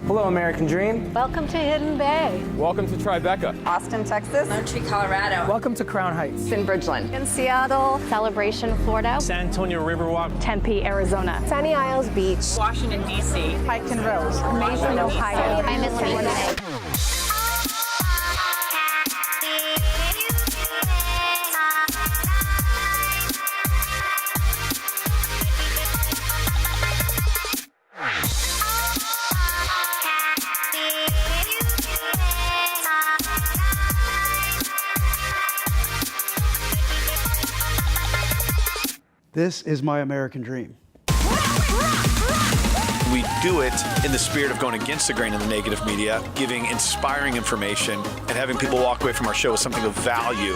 Hello, American Dream. Welcome to Hidden Bay. Welcome to Tribeca. Austin, Texas. Montreal, Colorado. Welcome to Crown Heights. In Bridgeland. In Seattle. Celebration, Florida. San Antonio Riverwalk. Tempe, Arizona. Sunny Isles Beach. Washington, D.C. Piketon Rose. Mason, Ohio. I'm in Winnipeg. This is my American dream. We do it in the spirit of going against the grain of the negative media, giving inspiring information, and having people walk away from our show with something of value.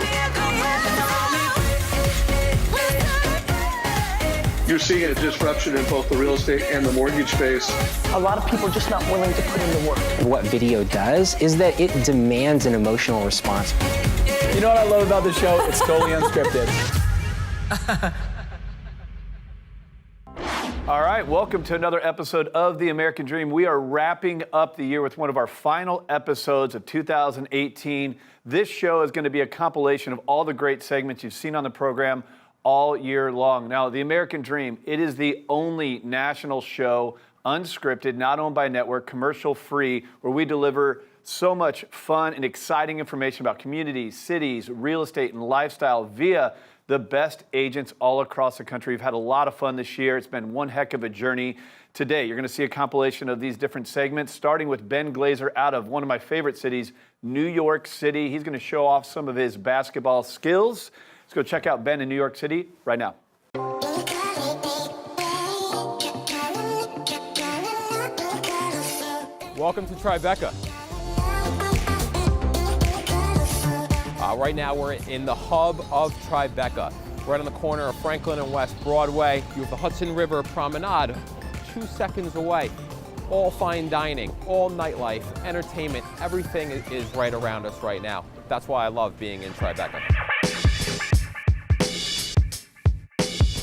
You're seeing a disruption in both the real estate and the mortgage space. A lot of people are just not willing to put in the work. What video does is that it demands an emotional response. You know what I love about the show? It's totally unscripted. All right, welcome to another episode of The American Dream. We are wrapping up the year with one of our final episodes of 2018. This show is going to be a compilation of all the great segments you've seen on the program all year long. Now, The American Dream, it is the only national show, unscripted, not owned by a network, commercial-free, where we deliver so much fun and exciting information about communities, cities, real estate, and lifestyle via the best agents all across the country. We've had a lot of fun this year. It's been one heck of a journey. Today, you're going to see a compilation of these different segments, starting with Ben Glazer out of one of my favorite cities, New York City. He's going to show off some of his basketball skills. Let's go check out Ben in New York City right now. Welcome to Tribeca. Right now we're in the hub of Tribeca, right on the corner of Franklin and West Broadway. You have the Hudson River Promenade 2 seconds away. All fine dining, all nightlife, entertainment, everything is right around us right now. That's why I love being in Tribeca.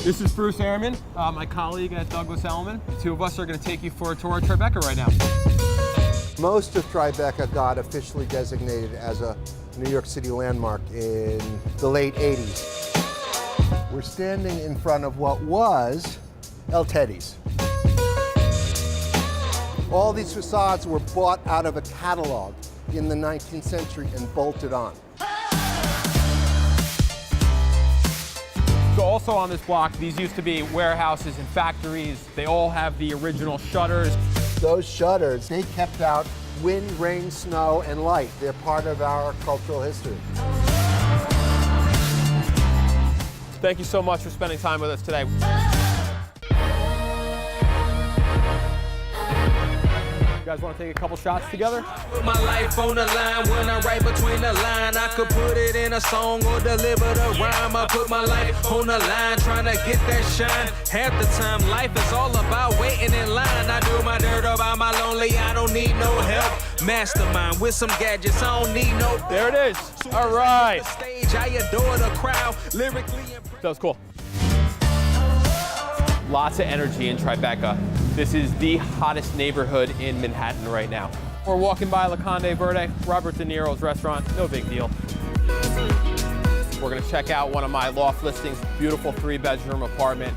This is Bruce Ehrmann, my colleague at Douglas Elliman. The two of us are going to take you for a tour of Tribeca right now. Most of Tribeca got officially designated as a New York City landmark in the late 80s. We're standing in front of what was El Teddy's. All these facades were bought out of a catalog in the 19th century and bolted on. So also on this block, these used to be warehouses and factories. They all have the original shutters. Those shutters, they kept out wind, rain, snow, and light. They're part of our cultural history. Thank you so much for spending time with us today. You guys want to take a couple shots together? Put my life on the line when I'm right between the line. I could put it in a song or deliver the rhyme. I put my life on the line trying to get that shine. Half the time life is all about waiting in line. I do my dirt about my lonely, I don't need no help. Mastermind with some gadgets, I don't need no. There it is. All right. Stage, I adore the crowd. Lyrically That was cool. Lots of energy in Tribeca. This is the hottest neighborhood in Manhattan right now. We're walking by La Conde Verde, Robert De Niro's restaurant, no big deal. We're gonna check out one of my loft listings, beautiful 3-bedroom apartment.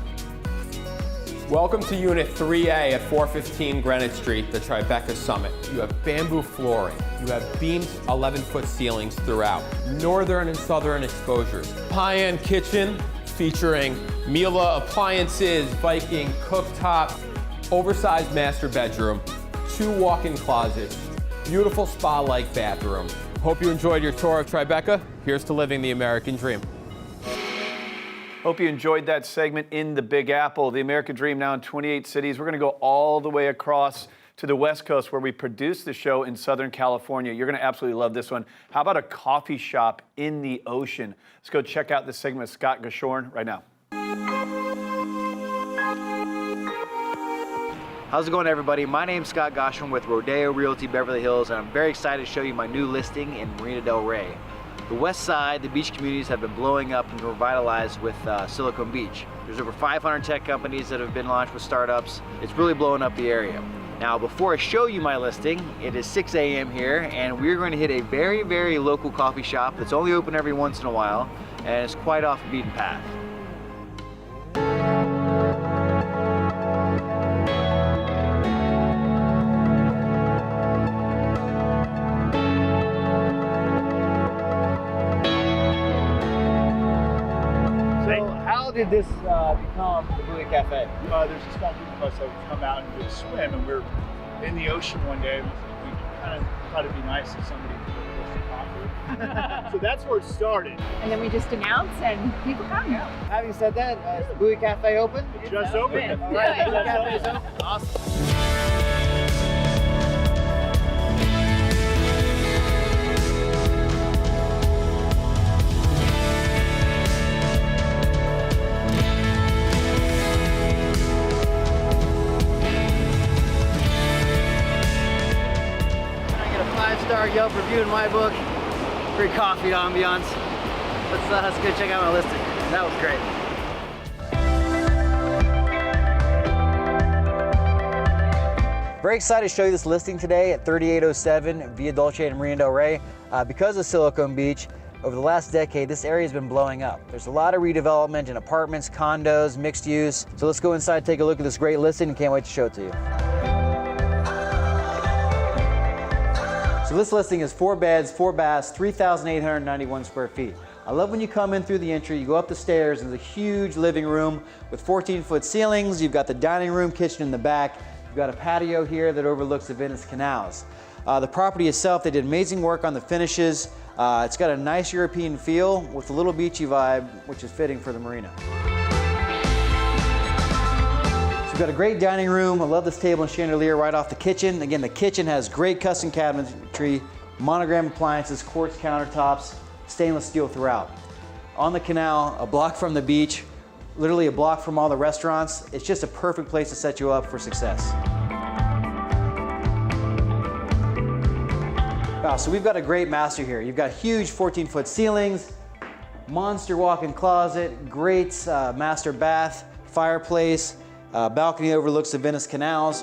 Welcome to Unit 3A at 415 Greenwich Street, the Tribeca Summit. You have bamboo flooring. You have beamed 11-foot ceilings throughout. Northern and southern exposures. High-end kitchen featuring Miele appliances, Viking cooktop, oversized master bedroom, 2 walk-in closets, beautiful spa-like bathroom. Hope you enjoyed your tour of Tribeca. Here's to living the American dream. Hope you enjoyed that segment in the Big Apple. The American Dream now in 28 cities. We're going to go all the way across to the West Coast where we produce the show in Southern California. You're going to absolutely love this one. How about a coffee shop in the ocean? Let's go check out this segment with Scott Goshorn right now. How's it going, everybody? My name's Scott Goshorn with Rodeo Realty Beverly Hills, and I'm very excited to show you my new listing in Marina Del Rey. The west side, the beach communities have been blowing up and revitalized with Silicon Beach. There's over 500 tech companies that have been launched with startups. It's really blowing up the area. Now, before I show you my listing, it is 6 a.m. here, and we're going to hit a very, very local coffee shop that's only open every once in a while, and it's quite off the beaten path. How did this become the Bole Cafe? There's a small group of us that would come out and do a swim, and we're in the ocean one day. We kind of thought it'd be nice if somebody could roast a coffee. So that's where it started. And then we just announce and people come. Yeah. Having said that, is the Bole Cafe open? It just opened. All right, the Bole Cafe is open. Awesome. Yelp review in my book. Great coffee ambiance. Let's go check out my listing. That was great. Very excited to show you this listing today at 3807 Via Dolce and Marina del Rey. Because of Silicon Beach, over the last decade, this area has been blowing up. There's a lot of redevelopment in apartments, condos, mixed use. So let's go inside and take a look at this great listing. Can't wait to show it to you. So this listing is 4 beds, 4 baths, 3,891 square feet. I love when you come in through the entry, you go up the stairs, and there's a huge living room with 14-foot ceilings. You've got the dining room, kitchen in the back. You've got a patio here that overlooks the Venice canals. The property itself, they did amazing work on the finishes. It's got a nice European feel with a little beachy vibe, which is fitting for the marina. We've got a great dining room. I love this table and chandelier right off the kitchen. Again, the kitchen has great custom cabinetry, monogram appliances, quartz countertops, stainless steel throughout. On the canal, a block from the beach, literally a block from all the restaurants. It's just a perfect place to set you up for success. Wow, so we've got a great master here. You've got huge 14-foot ceilings, monster walk-in closet, great master bath, fireplace, balcony overlooks the Venice canals.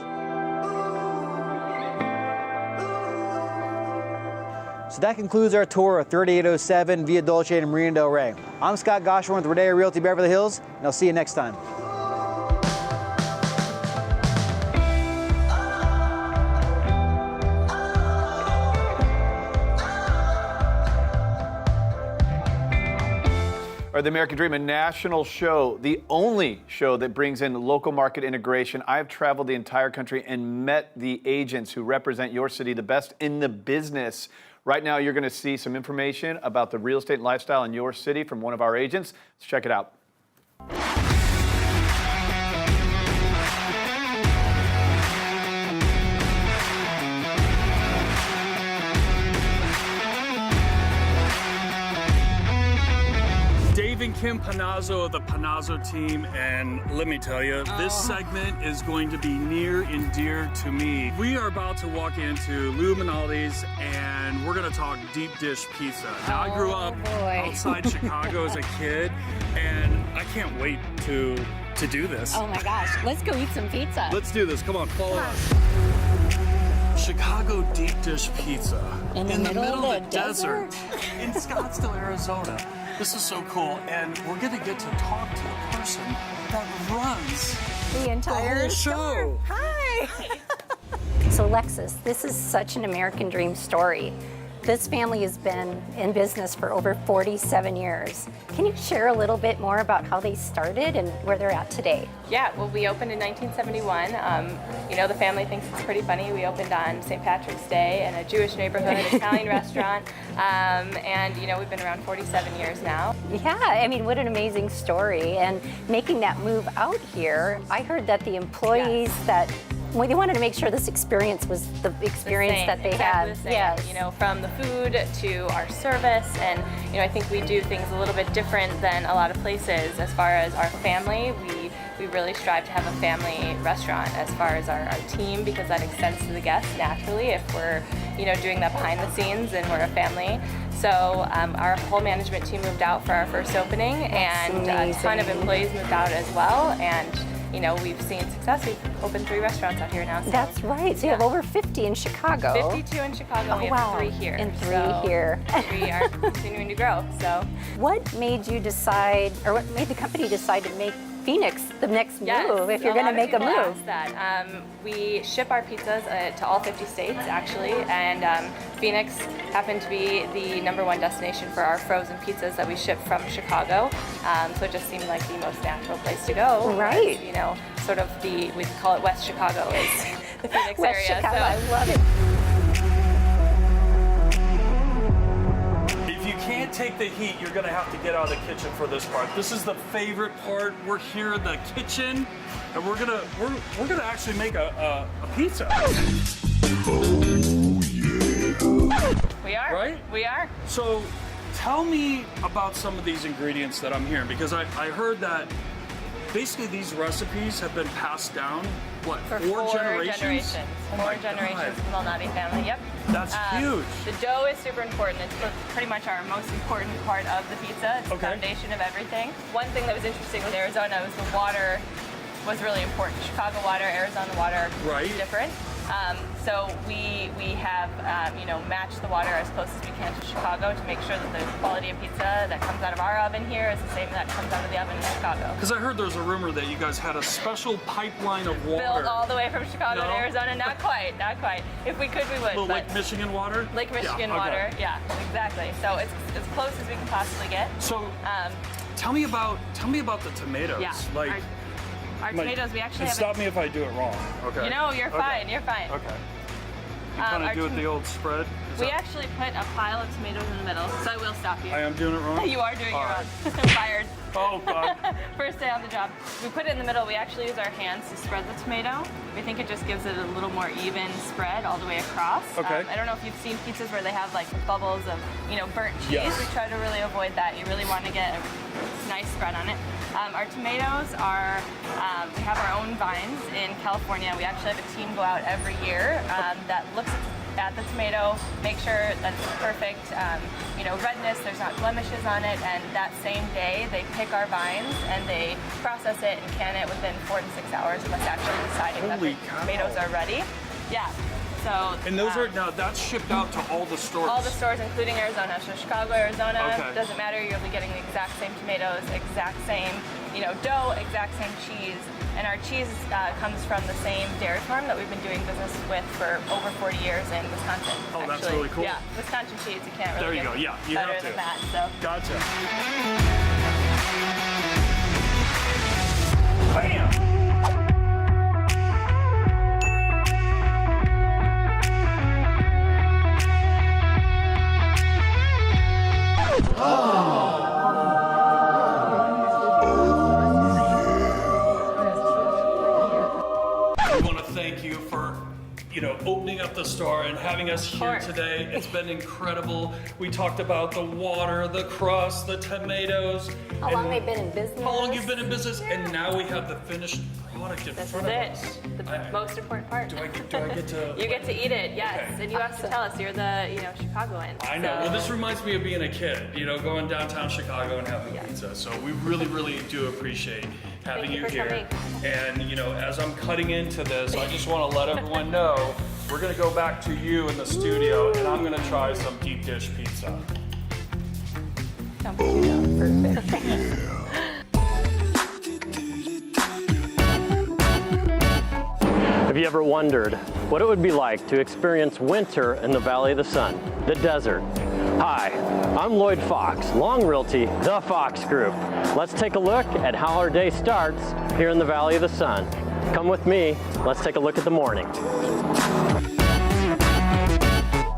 So that concludes our tour of 3807 Via Dolce and Marina del Rey. I'm Scott Goshorn with Rodeo Realty Beverly Hills, and I'll see you next time. Or the American Dream, a national show, the only show that brings in local market integration. I've traveled the entire country and met the agents who represent your city, the best in the business. Right now, you're going to see some information about the real estate and lifestyle in your city from one of our agents. Let's check it out. Dave and Kim Panozzo of the Panozzo team, and let me tell you, this segment is going to be near and dear to me. We are about to walk into Lou Minaldi's, and we're going to talk deep dish pizza. Now, I grew up outside Chicago as a kid, and I can't wait to do this. Oh my gosh, let's go eat some pizza. Let's do this. Come on, follow us. Chicago deep dish pizza in the middle of the desert in Scottsdale, Arizona. This is so cool, and we're gonna get to talk to the person that runs the entire show. Hi. So Alexis, this is such an American dream story. This family has been in business for over 47 years. Can you share a little bit more about how they started and where they're at today? Yeah, well, we opened in 1971. You know, the family thinks it's pretty funny. We opened on St. Patrick's Day in a Jewish neighborhood, Italian restaurant. And, you know, we've been around 47 years now. Yeah, I mean, what an amazing story. And making that move out here, I heard that the employees that they wanted to make sure this experience was the experience that they had. Yes. You know, from the food to our service, and you know, I think we do things a little bit different than a lot of places as far as our family. We really strive to have a family restaurant as far as our team, because that extends to the guests naturally if we're, you know, doing that behind the scenes and we're a family. So our whole management team moved out for our first opening, and a ton of employees moved out as well. And you know, we've seen success. We've opened 3 restaurants out here now. So. That's right. So you have over 50 in Chicago. 52 in Chicago. Oh, we have wow. 3 here. And 3 so here. 3 are continuing to grow. So, what made you decide, or what made the company decide to make Phoenix the next move, if you're going to make a move? Ask that. We ship our pizzas to all 50 states, actually, and Phoenix happened to be the #1 destination for our frozen pizzas that we ship from Chicago. So it just seemed like the most natural place to go. Right. You know, sort of we call it West Chicago is the Phoenix West area. Chicago, So. I love it. If you can't take the heat, you're gonna have to get out of the kitchen for this part. This is the favorite part. We're here in the kitchen, and we're gonna actually make a pizza. We are. Right? We are. So, tell me about some of these ingredients that I'm hearing, because I heard that basically these recipes have been passed down, what, For 4 generations? Oh 4 my generations God. of the Malnati family, yep. That's huge. The dough is super important. It's pretty much our most important part of the pizza. It's the foundation of everything. One thing that was interesting with Arizona was the water was really important. Chicago water, Arizona water, different. So we have matched the water as close as we can to Chicago to make sure that the quality of pizza that comes out of our oven here is the same that comes out of the oven in Chicago. Because I heard there's a rumor that you guys had a special pipeline of water. Built all the way from Chicago No? to Arizona. Not quite, not quite. If we could, we would. Little Lake Michigan water? Lake Michigan Yeah, water, okay. yeah, exactly. So it's as close as we can possibly get. So tell me about the tomatoes. Yeah, Like our tomatoes, we actually have. Stop me if I do it wrong. Okay. You know, you're fine. You're fine. Okay. You kind of do it the old spread. We actually put a pile of tomatoes in the middle, so I will stop you. I am doing it wrong? You are doing All it right. wrong. Fired. Oh, God. First day on the job. We put it in the middle. We actually use our hands to spread the tomato. We think it just gives it a little more even spread all the way across. Okay. I don't know if you've seen pizzas where they have like bubbles of, burnt cheese. Yes. We try to really avoid that. You really want to get a nice spread on it. Our tomatoes are, we have our own vines in California. We actually have a team go out every year that looks at the tomato, make sure that it's perfect, redness, there's not blemishes on it, and that same day they pick our vines and they process it and can it within 4 to 6 hours of us actually deciding that the tomatoes are ready. Yeah. So, and those are, now that's shipped out to all the stores? All the stores, including Arizona. So Chicago, Arizona, Okay. doesn't matter, you'll be getting the exact same tomatoes, exact same dough, exact same cheese. And our cheese comes from the same dairy farm that we've been doing business with for over 40 years in Wisconsin. Oh, that's really cool. Yeah, Wisconsin cheese, you can't There really you go, get yeah, you better have to. than that. So. Gotcha. Bam! We want to thank you for opening up the store and having us here today. It's been incredible. We talked about the water, the crust, the tomatoes. How long they've been in business. How long you've been in business, and now we have the finished product in front of us. The most important part. Do I get to? You get to eat it, yes. Okay. And you have to tell us you're the, Chicagoan. I know. So. Well, this reminds me of being a kid, going downtown Chicago and having pizza. So we really, really do appreciate having you here. And, as I'm cutting into this, I just want to let everyone know we're going to go back to you in the studio, and I'm going to try some deep dish pizza. Have you ever wondered what it would be like to experience winter in the Valley of the Sun, the desert? Hi, I'm Lloyd Fox, Long Realty, The Fox Group. Let's take a look at how our day starts here in the Valley of the Sun. Come with me, let's take a look at the morning.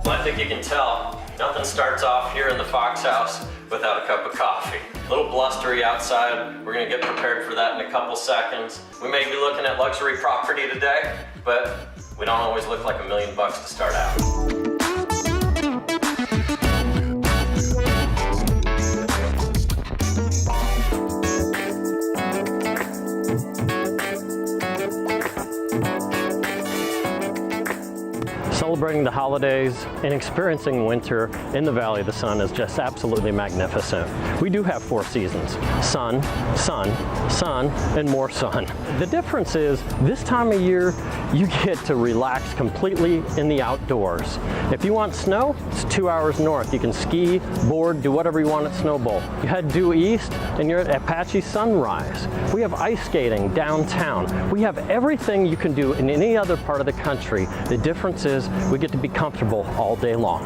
Well, I think you can tell, nothing starts off here in the Fox house without a cup of coffee. A little blustery outside. We're gonna get prepared for that in a couple seconds. We may be looking at luxury property today, but we don't always look like $1 million to start out. celebrating the holidays and experiencing winter in the Valley of the Sun is just absolutely magnificent. We do have 4 seasons: sun, sun, sun, and more sun. The difference is this time of year, you get to relax completely in the outdoors. If you want snow, it's 2 hours north. You can ski, board, do whatever you want at Snow Bowl. You head due east and you're at Apache Sunrise. We have ice skating downtown. We have everything you can do in any other part of the country. The difference is we get to be comfortable all day long.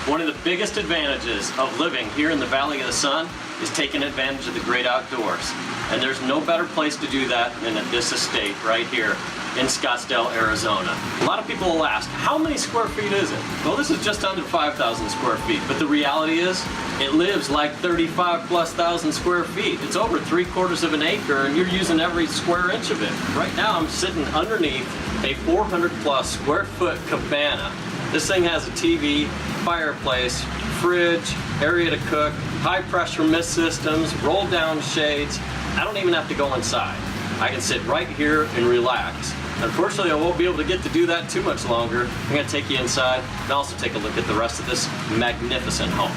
One of the biggest advantages of living here in the Valley of the Sun is taking advantage of the great outdoors. And there's no better place to do that than at this estate right here in Scottsdale, Arizona. A lot of people will ask, how many square feet is it? Well, this is just under 5,000 square feet, but the reality is it lives like 35,000+ square feet. It's over 3/4 of an acre, and you're using every square inch of it. Right now, I'm sitting underneath a 400+ square foot cabana. This thing has a TV, fireplace, fridge, area to cook, high pressure mist systems, roll down shades. I don't even have to go inside. I can sit right here and relax. Unfortunately, I won't be able to get to do that too much longer. I'm going to take you inside and also take a look at the rest of this magnificent home.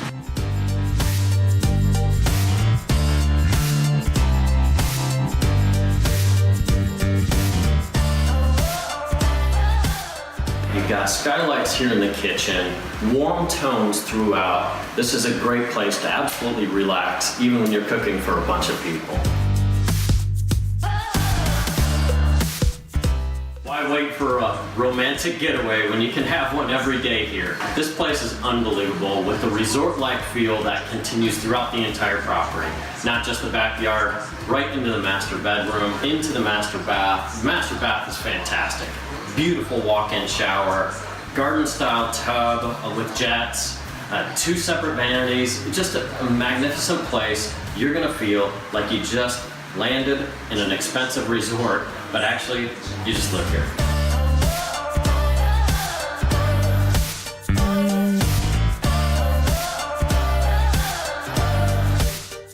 You've got skylights here in the kitchen, warm tones throughout. This is a great place to absolutely relax, even when you're cooking for a bunch of people. Why wait for a romantic getaway when you can have one every day here? This place is unbelievable with the resort-like feel that continues throughout the entire property. Not just the backyard, right into the master bedroom, into the master bath. The master bath is fantastic. Beautiful walk-in shower, garden-style tub with jets, 2 separate vanities. Just a magnificent place. You're gonna feel like you just landed in an expensive resort, but actually, you just live here.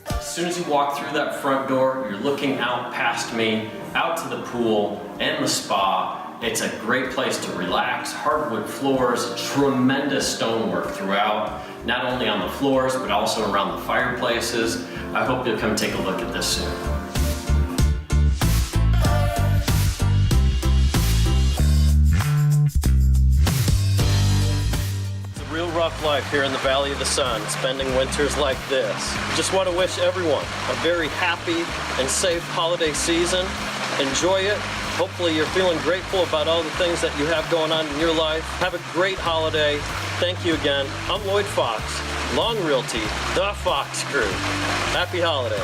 As soon as you walk through that front door, you're looking out past me, out to the pool and the spa. It's a great place to relax. Hardwood floors, tremendous stonework throughout, not only on the floors, but also around the fireplaces. I hope you'll come take a look at this soon. Real rough life here in the Valley of the Sun, spending winters like this. Just want to wish everyone a very happy and safe holiday season. Enjoy it. Hopefully you're feeling grateful about all the things that you have going on in your life. Have a great holiday. Thank you again. I'm Lloyd Fox, Long Realty, the Fox Crew. Happy holidays.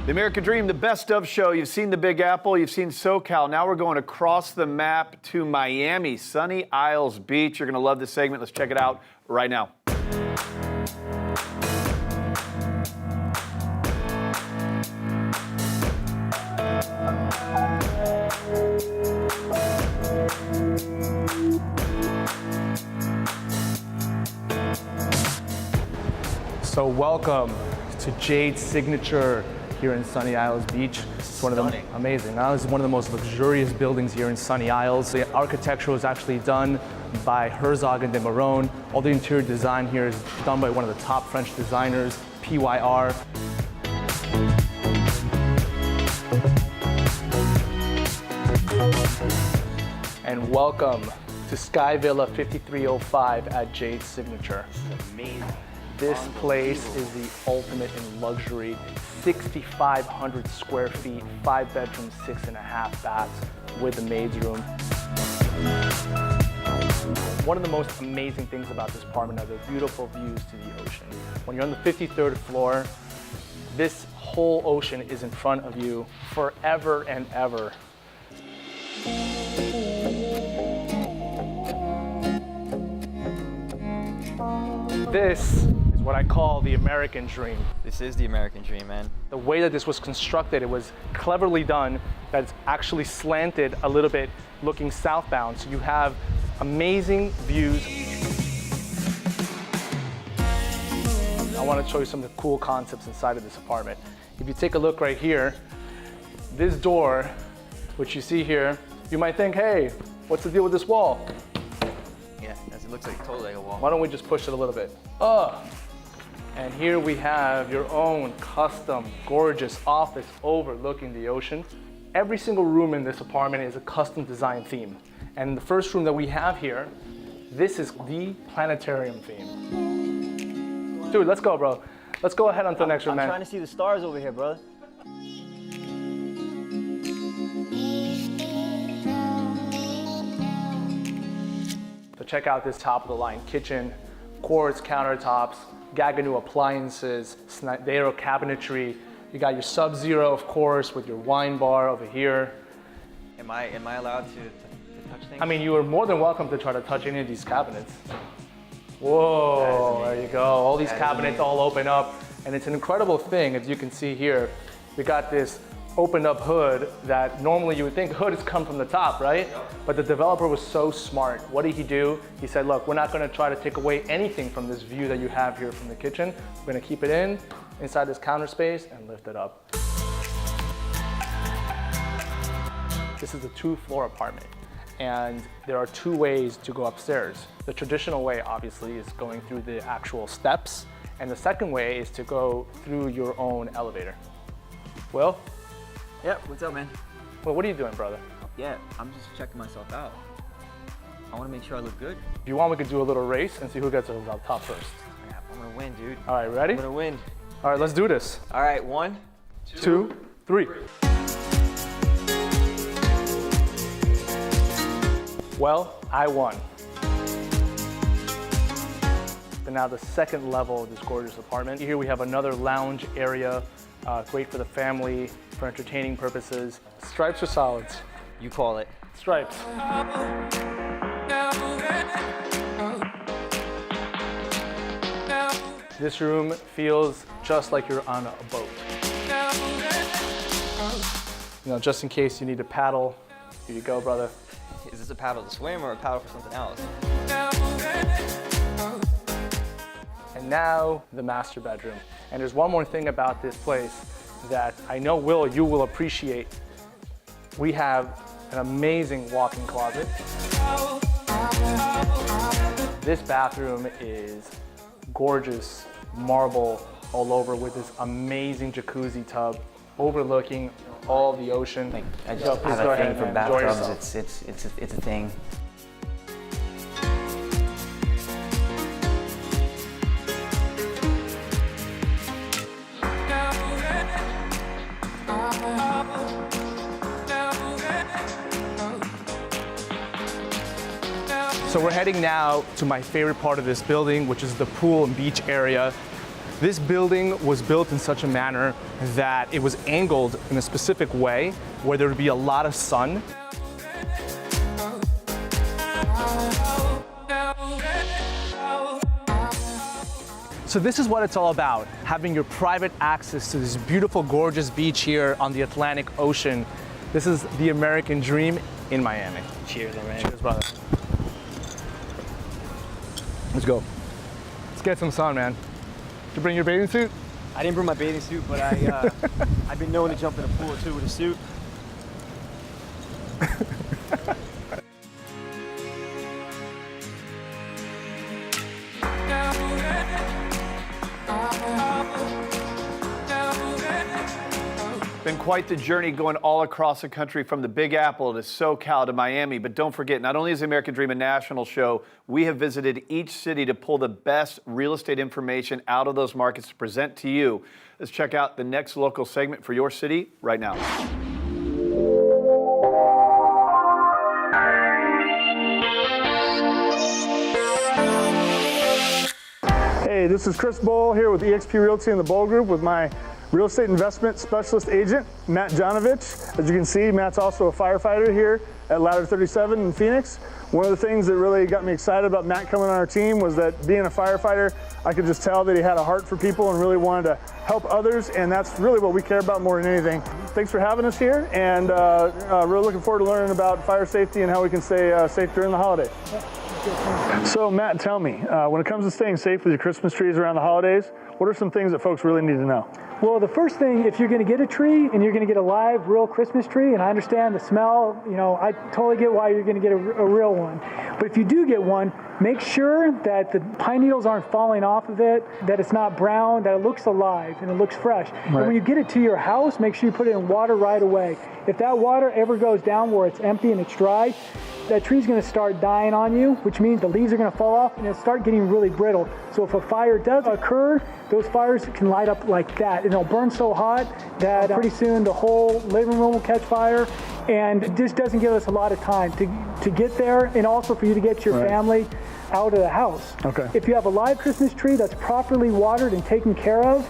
The American Dream, the best of show. You've seen the Big Apple, you've seen SoCal. Now we're going across the map to Miami, Sunny Isles Beach. You're going to love this segment. Let's check it out right now. So welcome to Jade's Signature here in Sunny Isles Beach. It's one of the amazing. Now, this is one of the most luxurious buildings here in Sunny Isles. The architecture was actually done by Herzog and de Meuron. All the interior design here is done by one of the top French designers, PYR. And welcome to Sky Villa 5305 at Jade's Signature. Amazing. This place is the ultimate in luxury. 6,500 square feet, 5 bedrooms, 6.5 baths with a maid's room. One of the most amazing things about this apartment are the beautiful views to the ocean. When you're on the 53rd floor, this whole ocean is in front of you forever and ever. This is what I call the American dream. This is the American dream, man. The way that this was constructed, it was cleverly done, that it's actually slanted a little bit looking southbound. So you have Amazing views. I want to show you some of the cool concepts inside of this apartment. If you take a look right here, this door, which you see here, you might think, hey, what's the deal with this wall? Yeah, it looks like totally like a wall. Why don't we just push it a little bit? And here we have your own custom, gorgeous office overlooking the ocean. Every single room in this apartment is a custom design theme. And the first room that we have here, this is the planetarium theme. Dude, let's go, bro. Let's go ahead onto the next room, man. I'm trying to see the stars over here, brother. So check out this top of the line kitchen, quartz countertops, Gaggenau appliances, Snidero cabinetry. You got your Sub-Zero, of course, with your wine bar over here. Am I allowed to touch things? I mean, you are more than welcome to try to touch any of these cabinets. Whoa, there you go. All these cabinets all open up, and it's an incredible thing, as you can see here. We got this opened up hood that normally you would think hoods come from the top, right? But the developer was so smart. What did he do? He said, look, we're not gonna try to take away anything from this view that you have here from the kitchen. We're gonna keep it inside this counter space and lift it up. This is a 2-floor apartment, and there are 2 ways to go upstairs. The traditional way, obviously, is going through the actual steps, and the second way is to go through your own elevator. Will? Yeah, what's up, man? Well, what are you doing, brother? Yeah, I'm just checking myself out. I want to make sure I look good. If you want, we could do a little race and see who gets up top first. Yeah, I'm gonna win, dude. All right, ready? I'm gonna win. All right, let's do this. All right, 1, 2, 3. Well, I won. But now the second level of this gorgeous apartment. Here we have another lounge area, great for the family, for entertaining purposes. Stripes or solids? You call it. Stripes. This room feels just like you're on a boat. You know, just in case you need to paddle, here you go, brother. Is this a paddle to swim or a paddle for something else? And now the master bedroom. And there's one more thing about this place that I know, Will, you will appreciate. We have an amazing walk-in closet. This bathroom is gorgeous, marble all over with this amazing jacuzzi tub overlooking all the ocean. I just have a thing for bathtubs. It's a thing. So we're heading now to my favorite part of this building, which is the pool and beach area. This building was built in such a manner that it was angled in a specific way where there would be a lot of sun. So this is what it's all about, having your private access to this beautiful, gorgeous beach here on the Atlantic Ocean. This is the American dream in Miami. Cheers, man. Cheers, brother. Let's go. Let's get some sun, man. Did you bring your bathing suit? I didn't bring my bathing suit, but I've been known to jump in a pool too with a suit. Been quite the journey going all across the country from the Big Apple to SoCal to Miami. But don't forget, not only is the American Dream a national show, we have visited each city to pull the best real estate information out of those markets to present to you. Let's check out the next local segment for your city right now. Hey, this is Chris Bole here with eXp Realty and the Bole Group with my real estate investment specialist agent, Matt Jonovich. As you can see, Matt's also a firefighter here at Ladder 37 in Phoenix. One of the things that really got me excited about Matt coming on our team was that being a firefighter, I could just tell that he had a heart for people and really wanted to help others, and that's really what we care about more than anything. Thanks for having us here, and really looking forward to learning about fire safety and how we can stay safe during the holidays. So Matt, tell me, when it comes to staying safe with your Christmas trees around the holidays, what are some things that folks really need to know? Well, the first thing, if you're going to get a tree and you're going to get a live, real Christmas tree, and I understand the smell, I totally get why you're going to get a real one. But if you do get one, make sure that the pine needles aren't falling off of it, that it's not brown, that it looks alive and it looks fresh. Right. And when you get it to your house, make sure you put it in water right away. If that water ever goes down where it's empty and it's dry, that tree's going to start dying on you, which means the leaves are going to fall off and it'll start getting really brittle. So if a fire does occur, those fires can light up like that, and they'll burn so hot that pretty soon the whole living room will catch fire. And it just doesn't give us a lot of time to get there, and also for you to get your family out of the house. Okay. If you have a live Christmas tree that's properly watered and taken care of,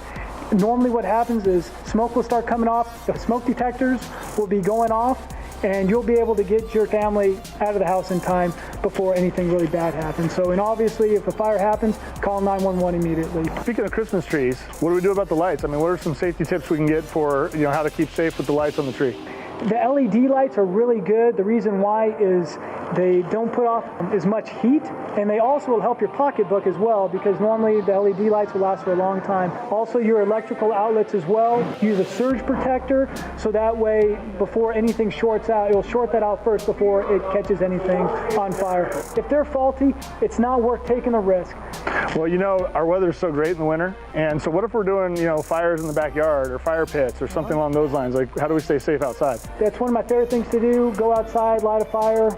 normally what happens is smoke will start coming off, the smoke detectors will be going off, and you'll be able to get your family out of the house in time before anything really bad happens. So, and obviously, if a fire happens, call 911 immediately. Speaking of Christmas trees, what do we do about the lights? I mean, what are some safety tips we can get for, how to keep safe with the lights on the tree? The LED lights are really good. The reason why is they don't put off as much heat, and they also will help your pocketbook as well, because normally the LED lights will last for a long time. Also, your electrical outlets as well. Use a surge protector, so that way before anything shorts out, it'll short that out first before it catches anything on fire. If they're faulty, it's not worth taking the risk. Well, our weather's so great in the winter, and so what if we're doing, fires in the backyard or fire pits or something along those lines? Like, how do we stay safe outside? That's one of my favorite things to do. Go outside, light a fire,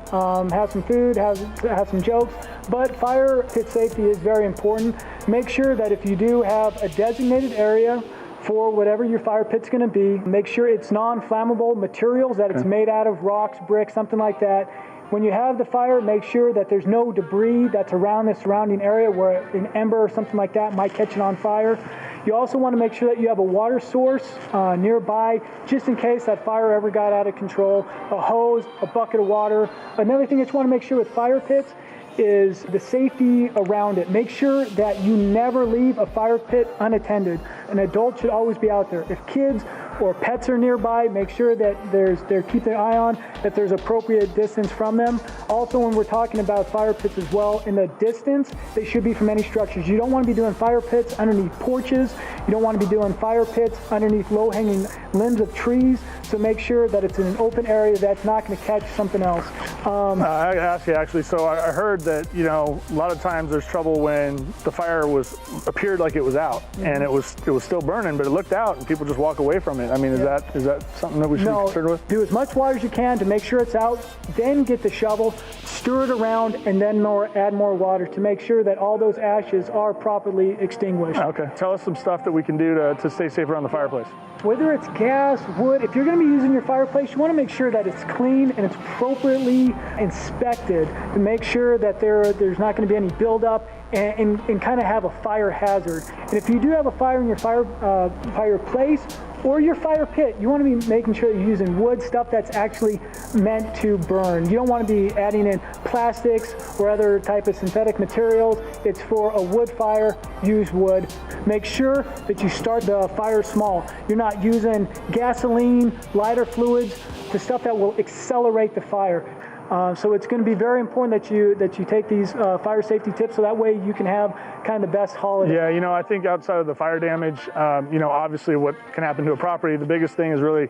have some food, have some jokes. But fire pit safety is very important. Make sure that if you do have a designated area for whatever your fire pit's going to be, make sure it's non-flammable materials, that it's made out of rocks, bricks, something like that. When you have the fire, make sure that there's no debris that's around the surrounding area where an ember or something like that might catch it on fire. You also want to make sure that you have a water source nearby, just in case that fire ever got out of control. A hose, a bucket of water. Another thing that you want to make sure with fire pits is the safety around it. Make sure that you never leave a fire pit unattended. An adult should always be out there. If kids or pets are nearby, make sure that they're keep their eye on, that there's appropriate distance from them. Also, when we're talking about fire pits as well, in the distance, they should be from any structures. You don't want to be doing fire pits underneath porches. You don't want to be doing fire pits underneath low-hanging limbs of trees. So make sure that it's in an open area that's not going to catch something else. I asked you actually, so I heard that, a lot of times there's trouble when the fire appeared like it was out, and it was still burning, but it looked out and people just walk away from it. I mean, is that something that we should be concerned with? Do as much water as you can to make sure it's out, then get the shovel, stir it around, and then add more water to make sure that all those ashes are properly extinguished. Okay. Tell us some stuff that we can do to stay safe around the fireplace. Whether it's gas, wood, if you're going to be using your fireplace, you want to make sure that it's clean and it's appropriately inspected to make sure that there's not going to be any buildup and kind of have a fire hazard. And if you do have a fire in your fireplace or your fire pit, you want to be making sure you're using wood, stuff that's actually meant to burn. You don't want to be adding in plastics or other type of synthetic materials. It's for a wood fire, use wood. Make sure that you start the fire small. You're not using gasoline, lighter fluids, the stuff that will accelerate the fire. So it's going to be very important that you take these fire safety tips, so that way you can have kind of the best holiday. Yeah, I think outside of the fire damage, obviously what can happen to a property, the biggest thing is really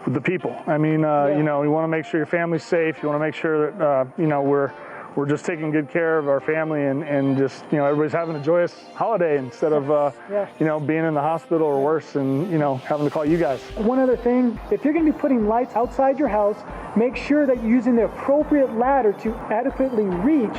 the people. I mean, you want to make sure your family's safe. You want to make sure that we're just taking good care of our family and just everybody's having a joyous holiday instead of being in the hospital or worse and having to call you guys. One other thing, if you're going to be putting lights outside your house, make sure that you're using the appropriate ladder to adequately reach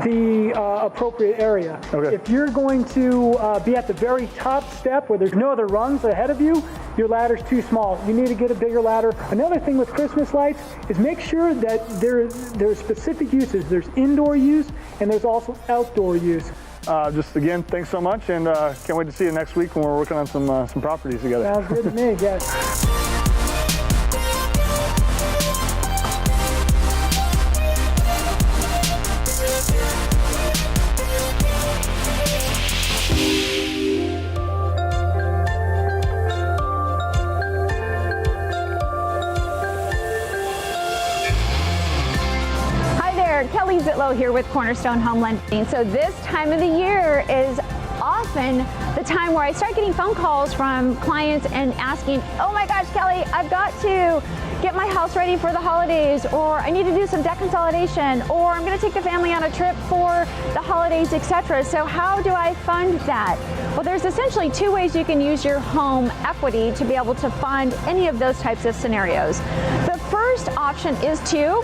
the appropriate area. Okay. If you're going to be at the very top step where there's no other rungs ahead of you, your ladder's too small. You need to get a bigger ladder. Another thing with Christmas lights is make sure that there's specific uses. There's indoor use and there's also outdoor use. Just again, thanks so much, and can't wait to see you next week when we're working on some properties together. Sounds good to me, yes. Zitlow here with Cornerstone Home Lending. So this time of the year is often the time where I start getting phone calls from clients and asking, oh my gosh, Kelly, I've got to get my house ready for the holidays, or I need to do some debt consolidation, or I'm going to take the family on a trip for the holidays, etc. So how do I fund that? Well, there's essentially two ways you can use your home equity to be able to fund any of those types of scenarios. The first option is to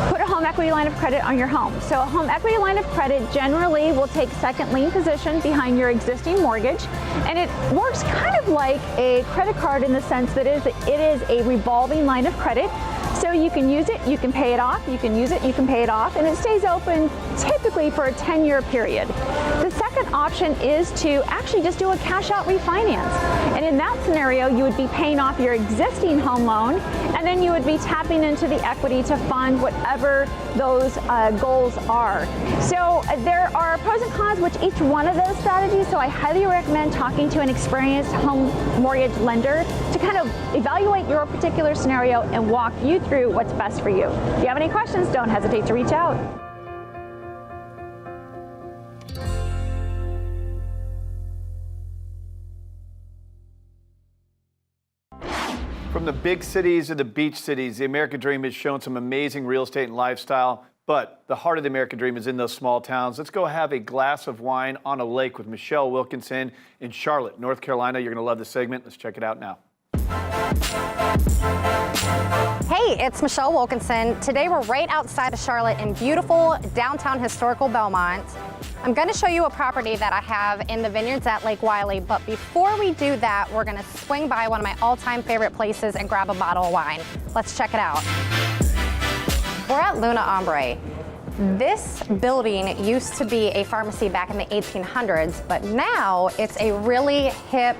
put a home equity line of credit on your home. So a home equity line of credit generally will take second lien position behind your existing mortgage, and it works kind of like a credit card in the sense that it is a revolving line of credit. So you can use it, you can pay it off, you can use it, you can pay it off, and it stays open typically for a 10-year period. The second option is to actually just do a cash out refinance. And in that scenario, you would be paying off your existing home loan, and then you would be tapping into the equity to fund whatever those goals are. So there are pros and cons with each one of those strategies, so I highly recommend talking to an experienced home mortgage lender to kind of evaluate your particular scenario and walk you through what's best for you. If you have any questions, don't hesitate to reach out. From the big cities to the beach cities, the American Dream has shown some amazing real estate and lifestyle, but the heart of the American Dream is in those small towns. Let's go have a glass of wine on a lake with Michelle Wilkinson in Charlotte, North Carolina. You're going to love this segment. Let's check it out now. Hey, it's Michelle Wilkinson. Today we're right outside of Charlotte in beautiful downtown historical Belmont. I'm going to show you a property that I have in the vineyards at Lake Wylie, but before we do that, we're going to swing by one of my all-time favorite places and grab a bottle of wine. Let's check it out. We're at Luna Ombre. This building used to be a pharmacy back in the 1800s, but now it's a really hip,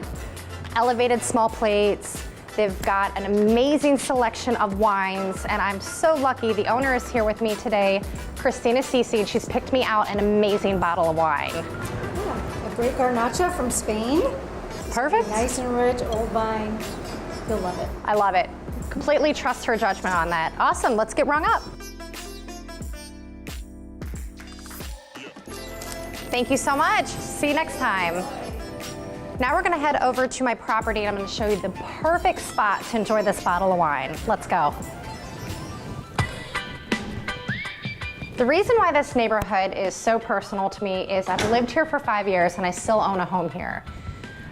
elevated small plates. They've got an amazing selection of wines, and I'm so lucky. The owner is here with me today, Christina Cici, and she's picked me out an amazing bottle of wine. A great Garnacha from Spain. Perfect. Nice and rich, old vine. You'll love it. I love it. Completely trust her judgment on that. Awesome, let's get rung up. Thank you so much. See you next time. Now we're gonna head over to my property and I'm gonna show you the perfect spot to enjoy this bottle of wine. Let's go. The reason why this neighborhood is so personal to me is I've lived here for 5 years and I still own a home here.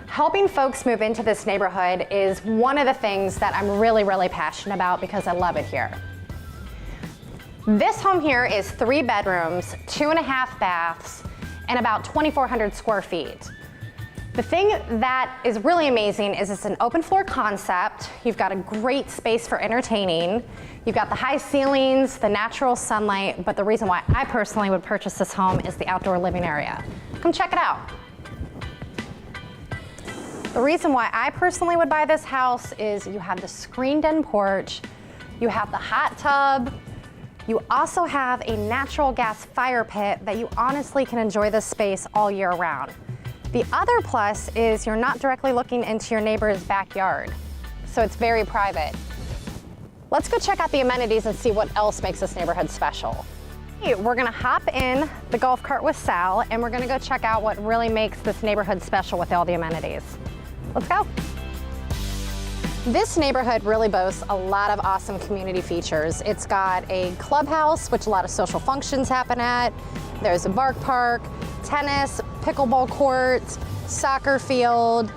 Helping folks move into this neighborhood is one of the things that I'm really, really passionate about because I love it here. This home here is 3 bedrooms, 2.5 baths, and about 2,400 square feet. The thing that is really amazing is it's an open floor concept. You've got a great space for entertaining. You've got the high ceilings, the natural sunlight, but the reason why I personally would purchase this home is the outdoor living area. Come check it out. The reason why I personally would buy this house is you have the screened-in porch, you have the hot tub, you also have a natural gas fire pit that you honestly can enjoy this space all year round. The other plus is you're not directly looking into your neighbor's backyard, so it's very private. Let's go check out the amenities and see what else makes this neighborhood special. We're gonna hop in the golf cart with Sal, and we're gonna go check out what really makes this neighborhood special with all the amenities. Let's go. This neighborhood really boasts a lot of awesome community features. It's got a clubhouse, which a lot of social functions happen at. There's a bark park, tennis, pickleball courts, soccer field.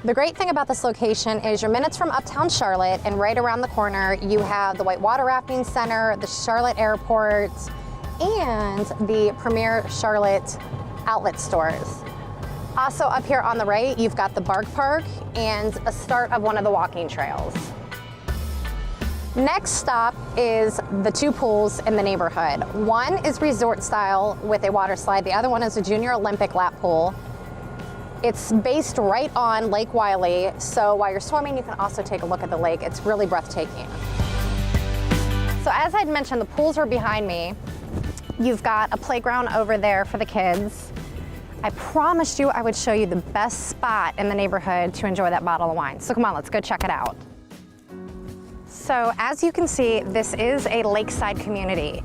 The great thing about this location is you're minutes from uptown Charlotte, and right around the corner you have the Whitewater Rafting Center, the Charlotte Airport, and the premier Charlotte outlet stores. Also up here on the right, you've got the Bark Park and a start of one of the walking trails. Next stop is the 2 pools in the neighborhood. One is resort style with a water slide. The other one is a junior Olympic lap pool. It's based right on Lake Wylie, so while you're swimming, you can also take a look at the lake. It's really breathtaking. So as I'd mentioned, the pools are behind me. You've got a playground over there for the kids. I promised you I would show you the best spot in the neighborhood to enjoy that bottle of wine. So come on, let's go check it out. So as you can see, this is a lakeside community.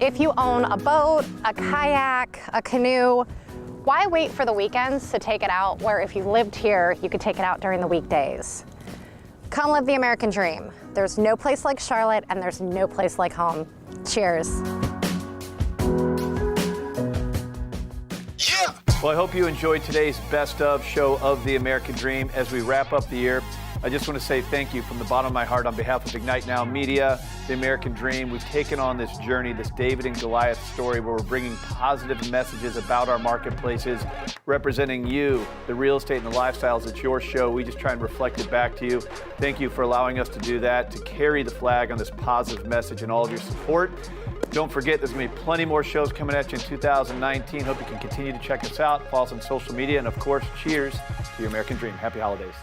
If you own a boat, a kayak, a canoe, why wait for the weekends to take it out where if you lived here, you could take it out during the weekdays? Come live the American dream. There's no place like Charlotte and there's no place like home. Cheers. Well, I hope you enjoyed today's Best Of show of The American Dream. As we wrap up the year, I just want to say thank you from the bottom of my heart on behalf of Ignite Now Media, The American Dream. We've taken on this journey, this David and Goliath story, where we're bringing positive messages about our marketplaces, representing you, the real estate and the lifestyles. It's your show. We just try and reflect it back to you. Thank you for allowing us to do that, to carry the flag on this positive message and all of your support. Don't forget, there's going to be plenty more shows coming at you in 2019. Hope you can continue to check us out. Follow us on social media. And, of course, cheers to your American Dream. Happy holidays.